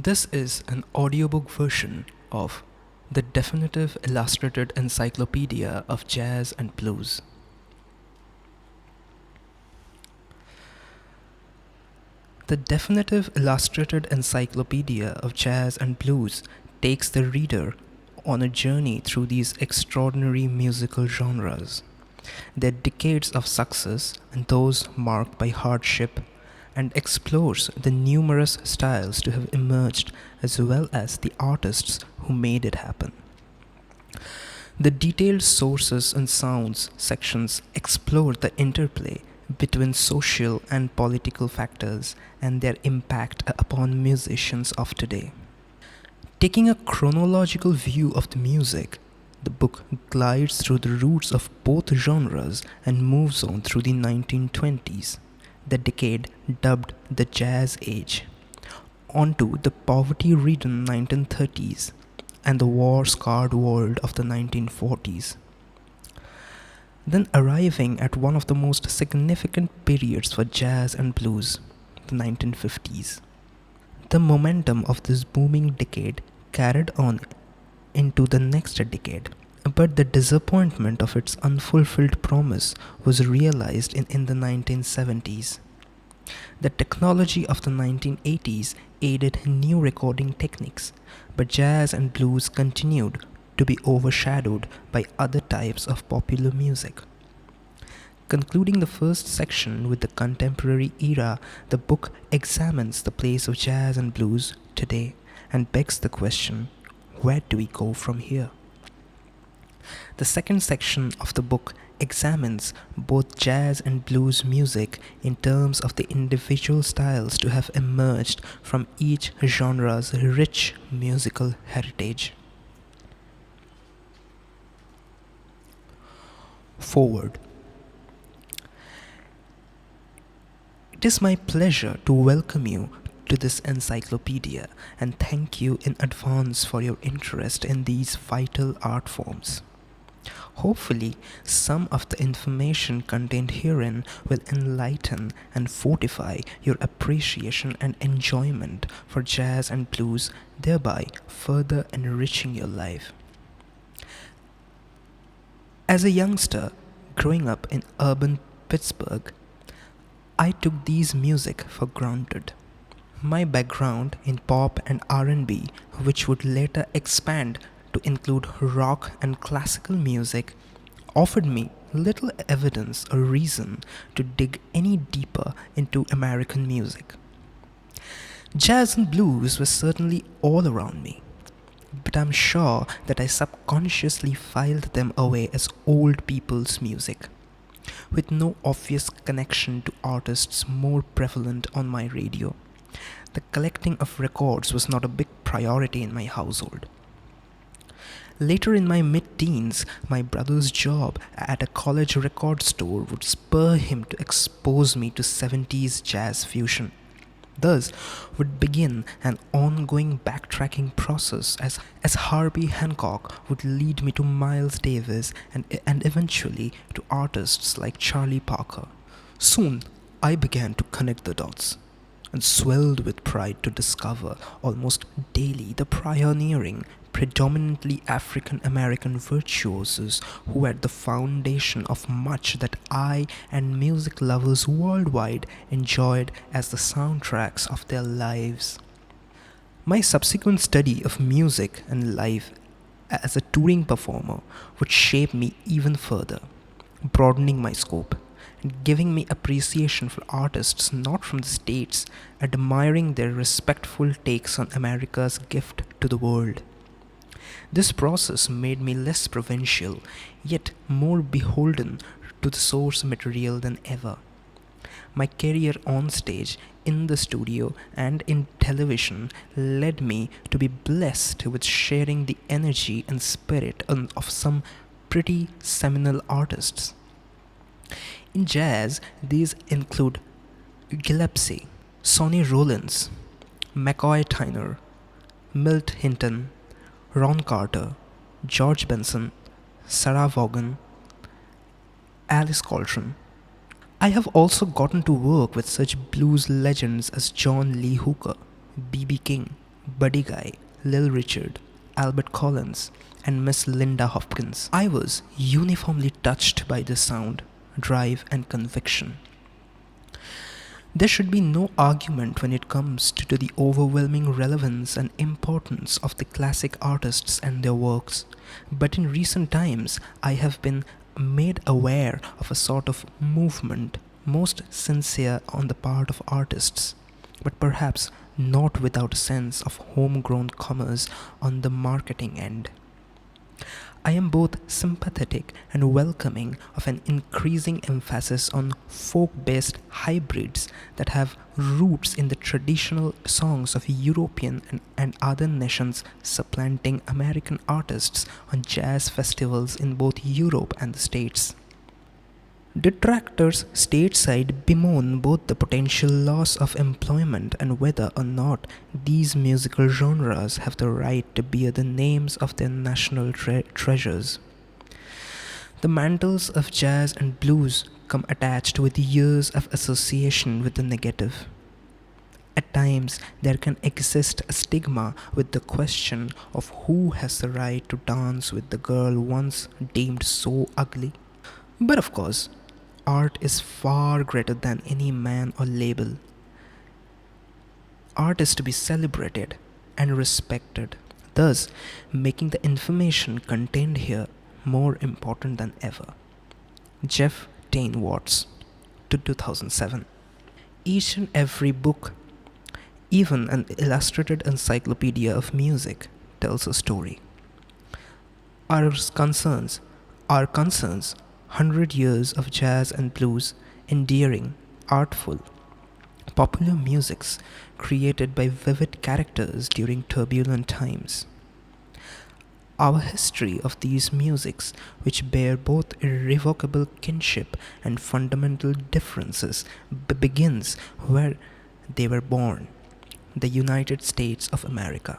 This is an audiobook version of the definitive illustrated encyclopedia of jazz and blues. The definitive illustrated encyclopedia of jazz and blues takes the reader on a journey through these extraordinary musical genres, their decades of success and those marked by hardship, and explores the numerous styles to have emerged as well as the artists who made it happen. The detailed sources and sounds sections explore the interplay between social and political factors and their impact upon musicians of today. Taking a chronological view of the music, the book glides through the roots of both genres and moves on through the 1920s, the decade dubbed the Jazz Age, onto the poverty-ridden 1930s and the war-scarred world of the 1940s. Then arriving at one of the most significant periods for jazz and blues, the 1950s. The momentum of this booming decade carried on into the next decade, but the disappointment of its unfulfilled promise was realized in the 1970s. The technology of the 1980s aided new recording techniques, but jazz and blues continued to be overshadowed by other types of popular music. Concluding the first section with the contemporary era, the book examines the place of jazz and blues today and begs the question, where do we go from here? The second section of the book examines both jazz and blues music in terms of the individual styles to have emerged from each genre's rich musical heritage. Foreword. It is my pleasure to welcome you to this encyclopedia and thank you in advance for your interest in these vital art forms. Hopefully, some of the information contained herein will enlighten and fortify your appreciation and enjoyment for jazz and blues, thereby further enriching your life. As a youngster growing up in urban Pittsburgh, I took these music for granted. My background in pop and R&B, which would later expand to include rock and classical music, offered me little evidence or reason to dig any deeper into American music. Jazz and blues were certainly all around me, but I'm sure that I subconsciously filed them away as old people's music, with no obvious connection to artists more prevalent on my radio. The collecting of records was not a big priority in my household. Later in my mid-teens, my brother's job at a college record store would spur him to expose me to 70s jazz fusion. Thus would begin an ongoing backtracking process as Herbie Hancock would lead me to Miles Davis and eventually to artists like Charlie Parker. Soon, I began to connect the dots and swelled with pride to discover almost daily the pioneering, predominantly African American virtuosos who were at the foundation of much that I and music lovers worldwide enjoyed as the soundtracks of their lives. My subsequent study of music and life as a touring performer would shape me even further, broadening my scope and giving me appreciation for artists not from the States, admiring their respectful takes on America's gift to the world. This process made me less provincial, yet more beholden to the source material than ever. My career on stage, in the studio, and in television led me to be blessed with sharing the energy and spirit of some pretty seminal artists. In jazz, these include Gillespie, Sonny Rollins, McCoy Tyner, Milt Hinton, Ron Carter, George Benson, Sarah Vaughan, Alice Coltrane. I have also gotten to work with such blues legends as John Lee Hooker, B.B. King, Buddy Guy, Lil Richard, Albert Collins, and Miss Linda Hopkins. I was uniformly touched by the sound, drive, and conviction. There should be no argument when it comes to the overwhelming relevance and importance of the classic artists and their works. But in recent times, I have been made aware of a sort of movement, most sincere on the part of artists, but perhaps not without a sense of homegrown commerce on the marketing end. I am both sympathetic and welcoming of an increasing emphasis on folk based hybrids that have roots in the traditional songs of European and other nations supplanting American artists on jazz festivals in both Europe and the States. Detractors stateside bemoan both the potential loss of employment and whether or not these musical genres have the right to bear the names of their national treasures. The mantles of jazz and blues come attached with years of association with the negative. At times, there can exist a stigma with the question of who has the right to dance with the girl once deemed so ugly. But of course, art is far greater than any man or label. Art is to be celebrated and respected, thus making the information contained here more important than ever. Jeff Tain Watts, 2007. Each and every book, even an illustrated encyclopedia of music, tells a story. Our concerns, 100 years of jazz and blues, endearing, artful, popular musics created by vivid characters during turbulent times. Our history of these musics, which bear both irrevocable kinship and fundamental differences, begins where they were born, the United States of America.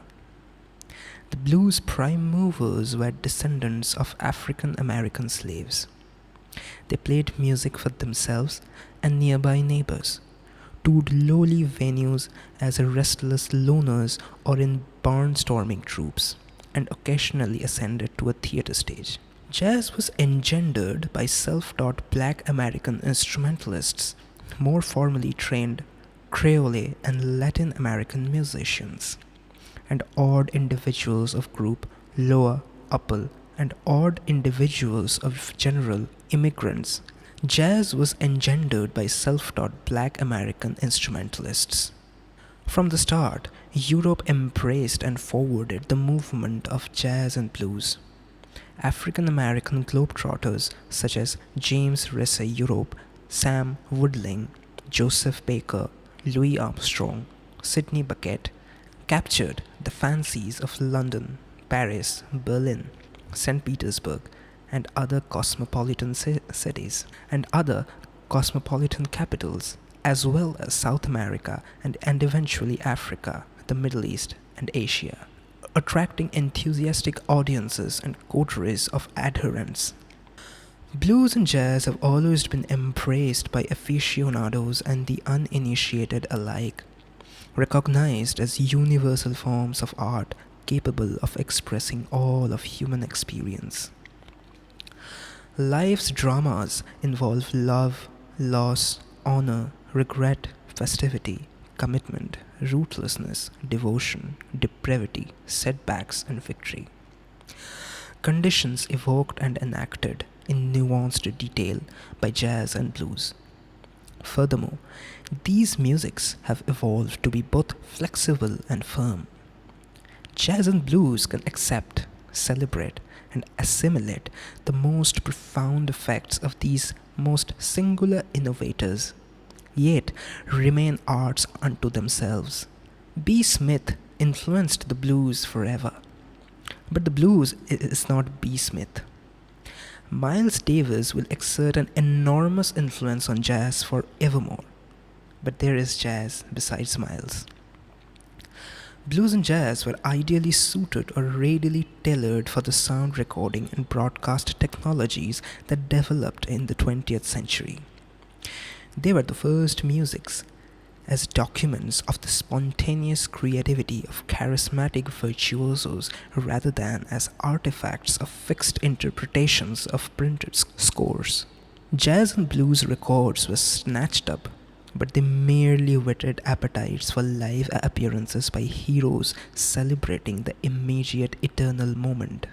The blues' prime movers were descendants of African American slaves. They played music for themselves and nearby neighbors, toured lowly venues as restless loners or in barnstorming troupes, and occasionally ascended to a theater stage. Jazz was engendered by self-taught black American instrumentalists, more formally trained Creole and Latin American musicians, and odd individuals of group lower, upper, and odd individuals of general immigrants. Jazz was engendered by self-taught black American instrumentalists. From the start, Europe embraced and forwarded the movement of jazz and blues. African American globetrotters such as James Risse Europe, Sam Woodling, Joseph Baker, Louis Armstrong, Sidney Bechet captured the fancies of London, Paris, Berlin, St. Petersburg, and other cosmopolitan cities, and other cosmopolitan capitals, as well as South America and eventually Africa, the Middle East, and Asia, attracting enthusiastic audiences and coteries of adherents. Blues and jazz have always been embraced by aficionados and the uninitiated alike, recognized as universal forms of art capable of expressing all of human experience. Life's dramas involve love, loss, honor, regret, festivity, commitment, rootlessness, devotion, depravity, setbacks, and victory. Conditions evoked and enacted in nuanced detail by jazz and blues. Furthermore, these musics have evolved to be both flexible and firm. Jazz and blues can accept, celebrate, and assimilate the most profound effects of these most singular innovators, yet remain arts unto themselves. B. Smith influenced the blues forever, but the blues is not B. Smith. Miles Davis will exert an enormous influence on jazz forevermore, but there is jazz besides Miles. Blues and jazz were ideally suited or readily tailored for the sound recording and broadcast technologies that developed in the 20th century. They were the first musics as documents of the spontaneous creativity of charismatic virtuosos rather than as artifacts of fixed interpretations of printed scores. Jazz and blues records were snatched up, but they merely whetted appetites for live appearances by heroes celebrating the immediate eternal moment.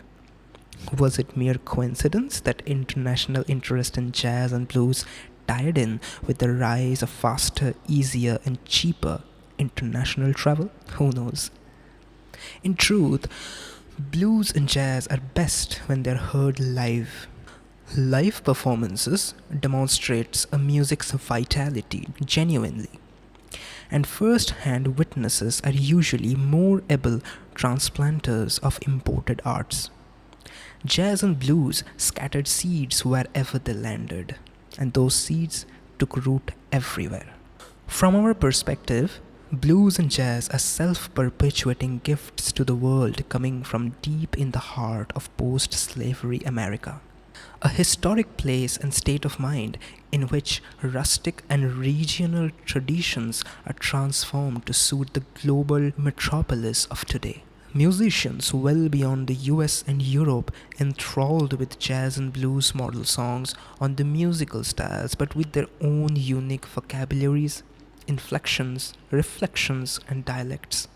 Was it mere coincidence that international interest in jazz and blues tied in with the rise of faster, easier, and cheaper international travel? Who knows? In truth, blues and jazz are best when they're heard live. Live performances demonstrates a music's vitality genuinely, and first-hand witnesses are usually more able transplanters of imported arts. Jazz and blues scattered seeds wherever they landed, and those seeds took root everywhere. From our perspective, blues and jazz are self-perpetuating gifts to the world coming from deep in the heart of post-slavery America. A historic place and state of mind in which rustic and regional traditions are transformed to suit the global metropolis of today. Musicians well beyond the US and Europe enthralled with jazz and blues model songs on the musical styles, but with their own unique vocabularies, inflections, reflections, and dialects.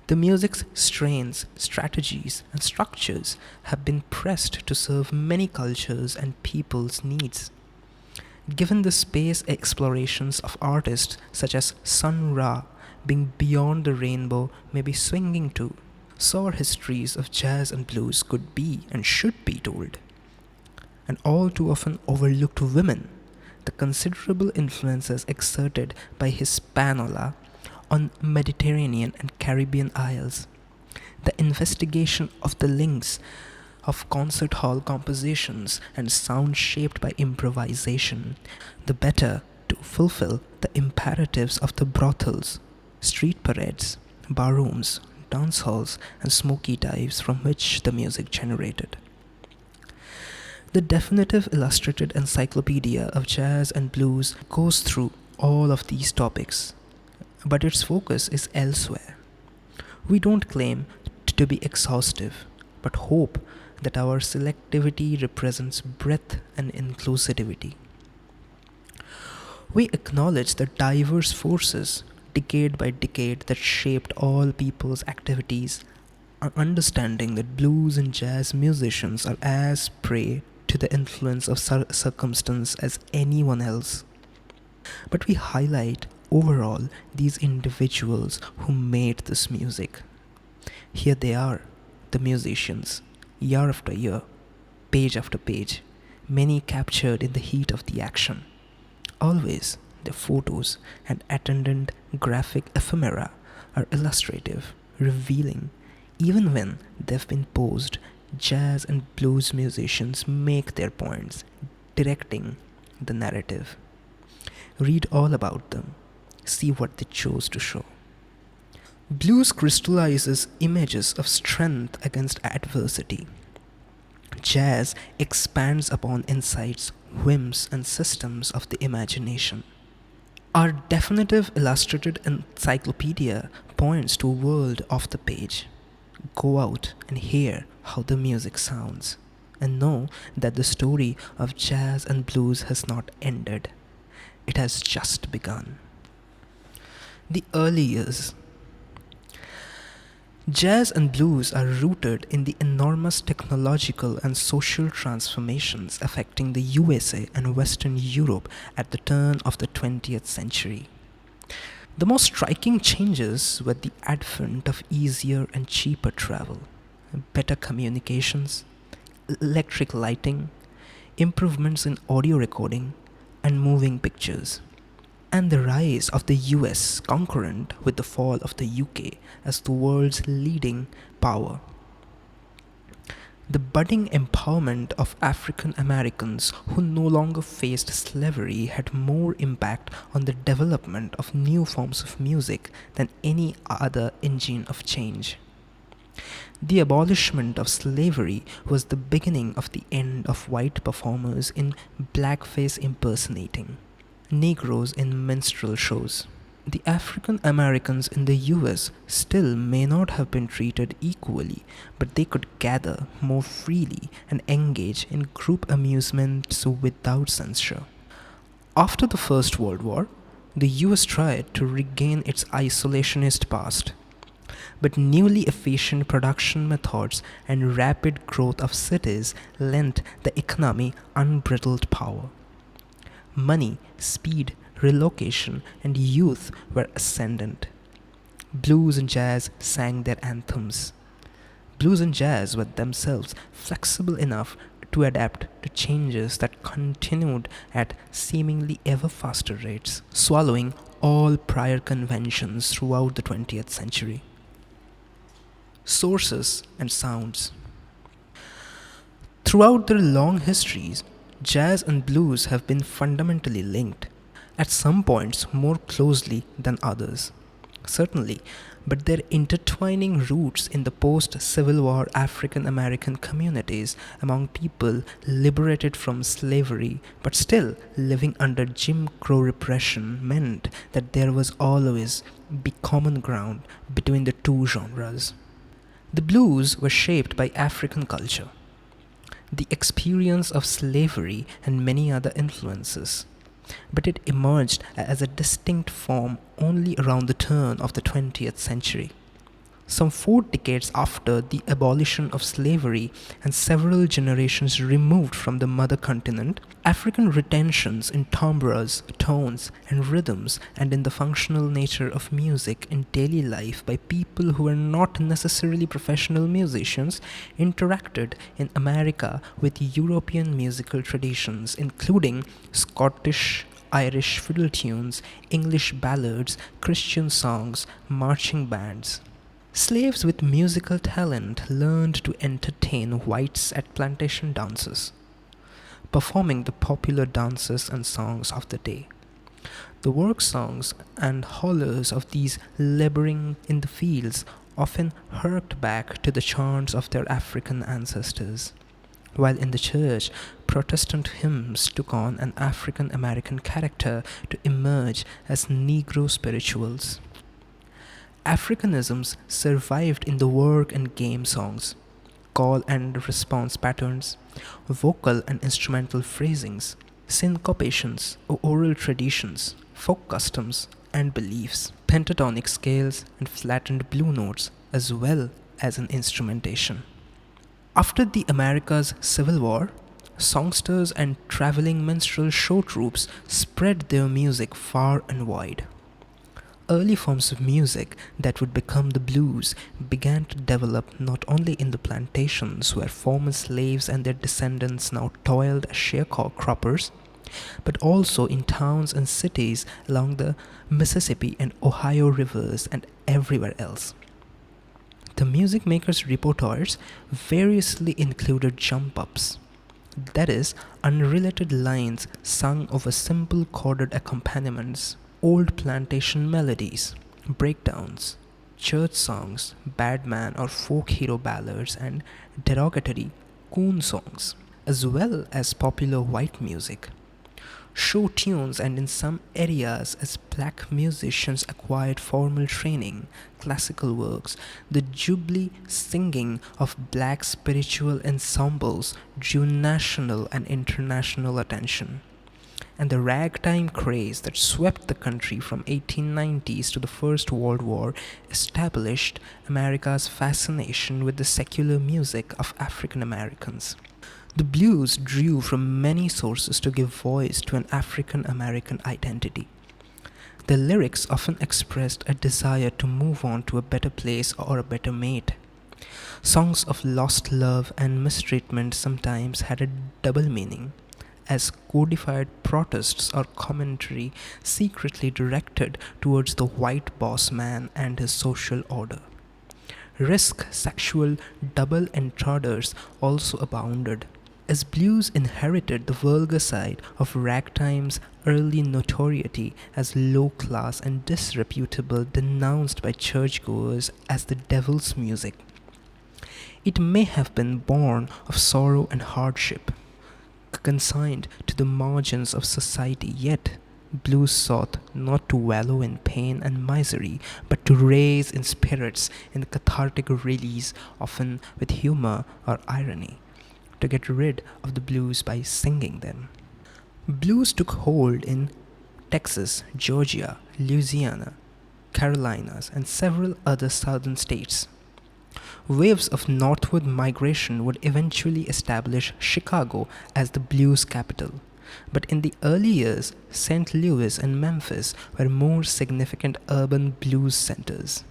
The music's strains, strategies, and structures have been pressed to serve many cultures and people's needs. Given the space explorations of artists such as Sun Ra, being beyond the rainbow may be swinging to, sour histories of jazz and blues could be and should be told. And all too often overlooked women, the considerable influences exerted by Hispaniola on Mediterranean and Caribbean isles, the investigation of the links of concert hall compositions and sound shaped by improvisation, the better to fulfill the imperatives of the brothels, street parades, barrooms, dance halls, and smoky dives from which the music generated. The definitive illustrated encyclopedia of jazz and blues goes through all of these topics, but its focus is elsewhere. We don't claim to be exhaustive, but hope that our selectivity represents breadth and inclusivity. We acknowledge the diverse forces decade by decade that shaped all people's activities, understanding that blues and jazz musicians are as prey to the influence of circumstance as anyone else. But we highlight overall these individuals who made this music. Here they are, the musicians, year after year, page after page, many captured in the heat of the action. Always their photos and attendant graphic ephemera are illustrative, revealing. Even when they've been posed, jazz and blues musicians make their points, directing the narrative. Read all about them, see what they chose to show. Blues crystallizes images of strength against adversity. Jazz expands upon insights, whims, and systems of the imagination. Our definitive illustrated encyclopedia points to a world off the page. Go out and hear how the music sounds, and know that the story of jazz and blues has not ended. It has just begun. The early years. Jazz and blues are rooted in the enormous technological and social transformations affecting the USA and Western Europe at the turn of the 20th century. The most striking changes were the advent of easier and cheaper travel, better communications, electric lighting, improvements in audio recording, and moving pictures, and the rise of the US concurrent with the fall of the UK as the world's leading power. The budding empowerment of African Americans who no longer faced slavery had more impact on the development of new forms of music than any other engine of change. The abolishment of slavery was the beginning of the end of white performers in blackface impersonating, Negroes in minstrel shows, The African Americans in the US still may not have been treated equally, but they could gather more freely and engage in group amusements without censure. After the First World War, the US tried to regain its isolationist past, but newly efficient production methods and rapid growth of cities lent the economy unbridled power. Money, speed, relocation, and youth were ascendant. Blues and jazz sang their anthems. Blues and jazz were themselves flexible enough to adapt to changes that continued at seemingly ever faster rates, swallowing all prior conventions throughout the 20th century. Sources and sounds. Throughout their long histories, jazz and blues have been fundamentally linked, at some points more closely than others, certainly, but their intertwining roots in the post Civil War African American communities among people liberated from slavery but still living under Jim Crow repression meant that there was always be common ground between the two genres. The blues were shaped by African culture, the experience of slavery, and many other influences, but it emerged as a distinct form only around the turn of the 20th century. Some 4 decades after the abolition of slavery and several generations removed from the mother continent, African retentions in timbres, tones, and rhythms, and in the functional nature of music in daily life by people who were not necessarily professional musicians interacted in America with European musical traditions, including Scottish, Irish fiddle tunes, English ballads, Christian songs, marching bands. Slaves with musical talent learned to entertain whites at plantation dances, performing the popular dances and songs of the day. The work songs and hollers of these laboring in the fields often harked back to the chants of their African ancestors, while in the church, Protestant hymns took on an African American character to emerge as Negro spirituals. Africanisms survived in the work and game songs, call and response patterns, vocal and instrumental phrasings, syncopations or oral traditions, folk customs and beliefs, pentatonic scales and flattened blue notes, as well as in instrumentation. After the America's Civil War, songsters and traveling minstrel show troupes spread their music far and wide. Early forms of music that would become the blues began to develop not only in the plantations where former slaves and their descendants now toiled as sharecroppers, but also in towns and cities along the Mississippi and Ohio rivers and everywhere else. The music makers' repertoires variously included jump-ups, that is, unrelated lines sung over simple chorded accompaniments, old plantation melodies, breakdowns, church songs, badman or folk hero ballads, and derogatory coon songs, as well as popular white music, show tunes, and in some areas, as black musicians acquired formal training, classical works, the jubilee singing of black spiritual ensembles drew national and international attention. And the ragtime craze that swept the country from 1890s to the First World War established America's fascination with the secular music of African Americans. The blues drew from many sources to give voice to an African American identity. The lyrics often expressed a desire to move on to a better place or a better mate. Songs of lost love and mistreatment sometimes had a double meaning, as codified protests or commentary secretly directed towards the white boss man and his social order. Risk sexual double entendres also abounded, as blues inherited the vulgar side of ragtime's early notoriety as low class and disreputable, denounced by churchgoers as the devil's music. It may have been born of sorrow and hardship, consigned to the margins of society, yet blues sought not to wallow in pain and misery, but to raise in spirits in the cathartic release, often with humor or irony, to get rid of the blues by singing them. Blues took hold in Texas, Georgia, Louisiana, Carolinas, and several other southern states. Waves of northward migration would eventually establish Chicago as the blues capital. But in the early years, St. Louis and Memphis were more significant urban blues centers.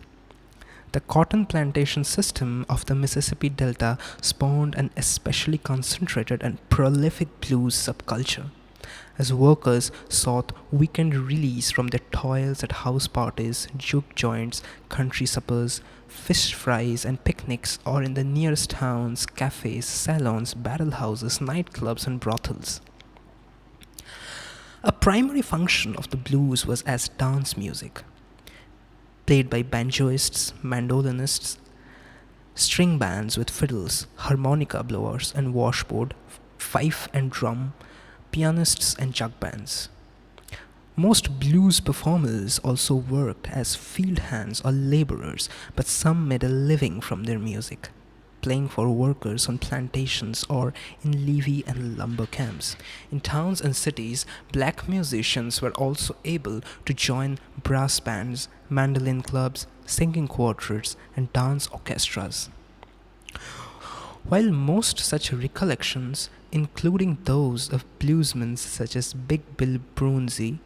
The cotton plantation system of the Mississippi Delta spawned an especially concentrated and prolific blues subculture, as workers sought weekend release from their toils at house parties, juke joints, country suppers, fish fries, and picnics, or in the nearest towns, cafes, salons, barrel houses, nightclubs, and brothels. A primary function of the blues was as dance music, played by banjoists, mandolinists, string bands with fiddles, harmonica blowers and washboard, fife and drum, pianists and jug bands. Most blues performers also worked as field hands or laborers, but some made a living from their music, playing for workers on plantations or in levee and lumber camps. In towns and cities, black musicians were also able to join brass bands, mandolin clubs, singing quartets, and dance orchestras. While most such recollections, including those of bluesmen such as Big Bill Broonzy,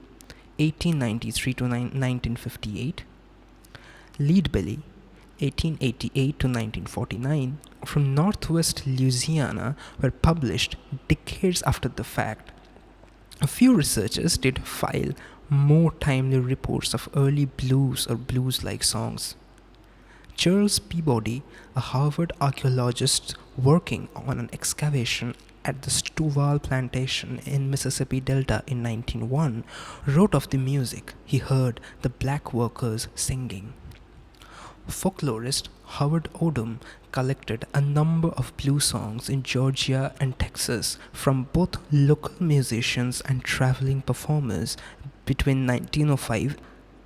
1893 to 1958, Lead Belly, 1888 to 1949, from Northwest Louisiana were published decades after the fact. A few researchers did file more timely reports of early blues or blues-like songs. Charles Peabody, a Harvard archaeologist working on an excavation at the Stovall Plantation in Mississippi Delta in 1901, wrote of the music he heard the black workers singing. Folklorist Howard Odum collected a number of blues songs in Georgia and Texas from both local musicians and traveling performers between 1905.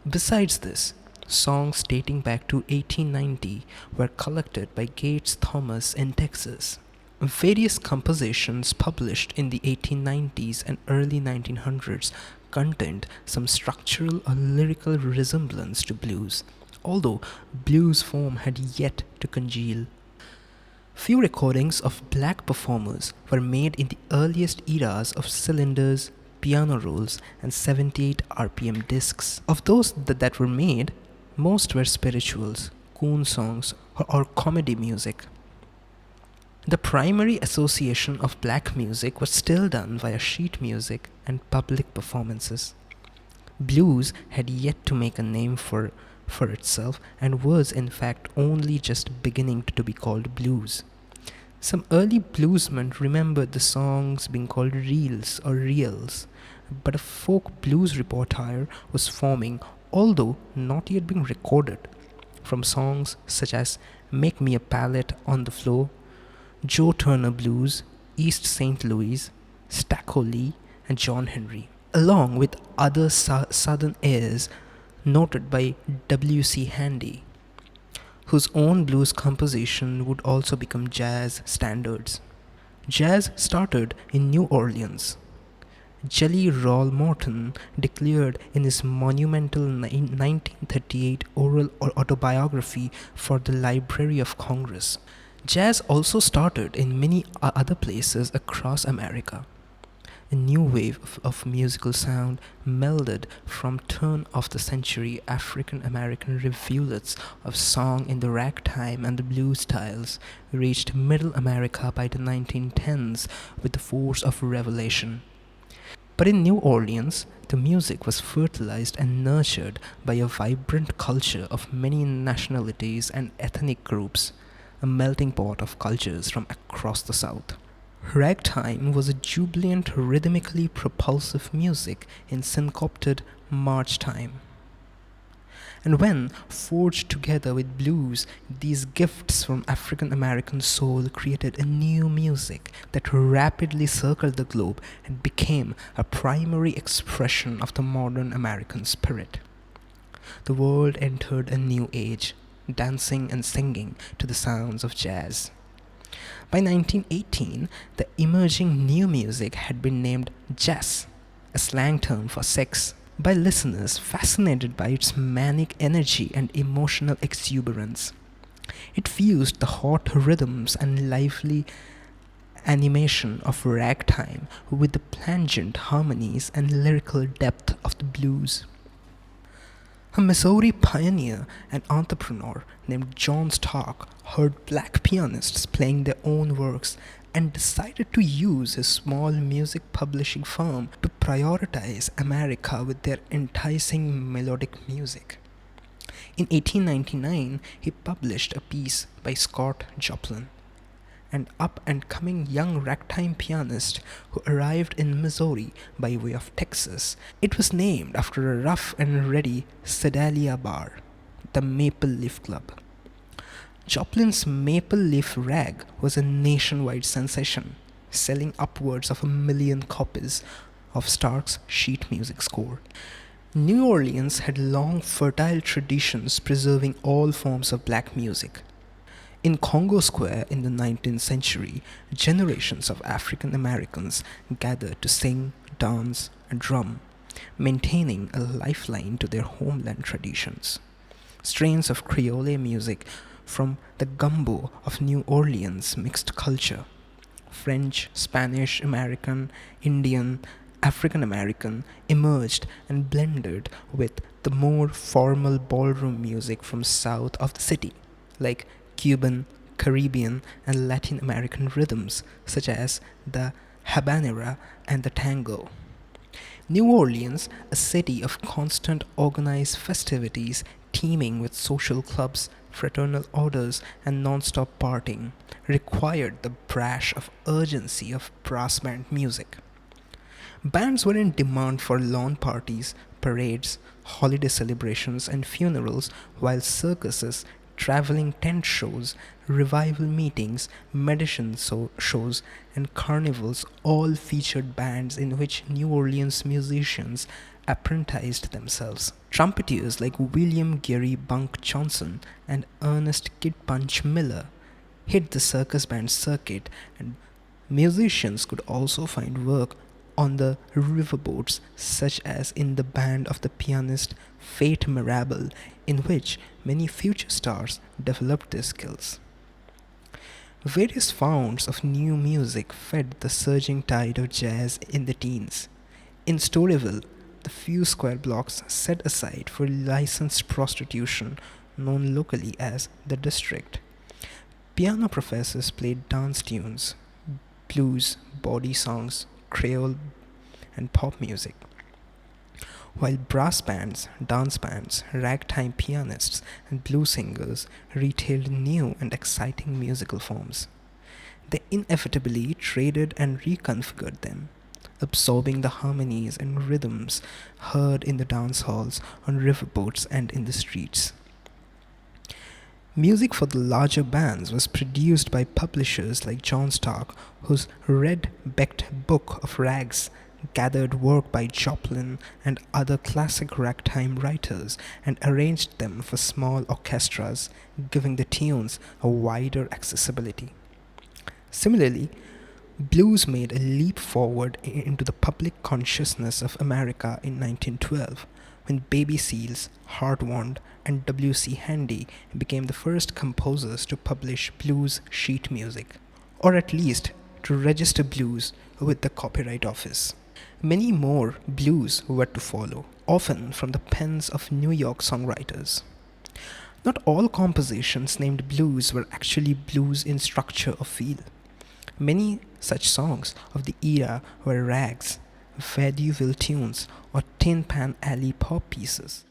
Besides this, songs dating back to 1890 were collected by Gates Thomas in Texas. Various compositions published in the 1890s and early 1900s contained some structural or lyrical resemblance to blues, although blues form had yet to congeal. Few recordings of black performers were made in the earliest eras of cylinders, piano rolls, and 78 RPM discs. Of those that were made, most were spirituals, coon songs, or comedy music. The primary association of black music was still done via sheet music and public performances. Blues had yet to make a name for itself and was in fact only just beginning to be called blues. Some early bluesmen remembered the songs being called reels or reels, but a folk blues repertoire was forming, although not yet being recorded, from songs such as Make Me a Pallet on the Floor, Joe Turner Blues, East St. Louis, Stacko Lee, and John Henry, along with other southern airs noted by W.C. Handy, whose own blues composition would also become jazz standards. Jazz started in New Orleans. Jelly Roll Morton declared in his monumental 1938 oral autobiography for the Library of Congress. Jazz also started in many other places across America. A new wave of musical sound melded from turn-of-the-century African-American rivulets of song in the ragtime and the blues styles reached Middle America by the 1910s with the force of revelation. But in New Orleans, the music was fertilized and nurtured by a vibrant culture of many nationalities and ethnic groups, a melting pot of cultures from across the South. Ragtime was a jubilant, rhythmically propulsive music in syncopated march time. And when forged together with blues, these gifts from African American soul created a new music that rapidly circled the globe and became a primary expression of the modern American spirit. The world entered a new age, dancing and singing to the sounds of jazz. By 1918, the emerging new music had been named jazz, a slang term for sex, by listeners fascinated by its manic energy and emotional exuberance. It fused the hot rhythms and lively animation of ragtime with the plangent harmonies and lyrical depth of the blues. A Missouri pioneer and entrepreneur named John Stark heard black pianists playing their own works and decided to use his small music publishing firm to prioritize America with their enticing melodic music. In 1899, he published a piece by Scott Joplin, an up-and-coming young ragtime pianist who arrived in Missouri by way of Texas. It was named after a rough and ready Sedalia bar, the Maple Leaf Club. Joplin's Maple Leaf Rag was a nationwide sensation, selling upwards of 1 million copies of Stark's sheet music score. New Orleans had long fertile traditions preserving all forms of black music. In Congo Square in the 19th century, generations of African Americans gathered to sing, dance, and drum, maintaining a lifeline to their homeland traditions. Strains of Creole music from the gumbo of New Orleans mixed culture. French, Spanish, American, Indian, African American emerged and blended with the more formal ballroom music from south of the city, like Cuban, Caribbean, and Latin American rhythms such as the habanera and the tango. New Orleans, a city of constant organized festivities teeming with social clubs, fraternal orders, and non-stop partying, required the brash of urgency of brass band music. Bands were in demand for lawn parties, parades, holiday celebrations, and funerals, while circuses, traveling tent shows, revival meetings, medicine shows, and carnivals all featured bands in which New Orleans musicians apprenticed themselves. Trumpeters like William Gary Bunk Johnson and Ernest Kid Punch Miller hit the circus band circuit, and musicians could also find work on the riverboats, such as in the band of the pianist Fate Mirabelle, in which many future stars developed their skills. Various founts of new music fed the surging tide of jazz in the teens. In Storyville, the few square blocks set aside for licensed prostitution, known locally as the District, piano professors played dance tunes, blues, body songs, Creole, and pop music, while brass bands, dance bands, ragtime pianists, and blues singers retailed new and exciting musical forms. They inevitably traded and reconfigured them, absorbing the harmonies and rhythms heard in the dance halls, on riverboats, and in the streets. Music for the larger bands was produced by publishers like John Stark, whose red-backed book of rags gathered work by Joplin and other classic ragtime writers and arranged them for small orchestras, giving the tunes a wider accessibility. Similarly, blues made a leap forward into the public consciousness of America in 1912, when Baby Seals, Hartwand, and W.C. Handy became the first composers to publish blues sheet music, or at least to register blues with the Copyright Office. Many more blues were to follow, often from the pens of New York songwriters. Not all compositions named blues were actually blues in structure or feel. Many such songs of the era were rags, vaudeville tunes, or Tin Pan Alley pop pieces.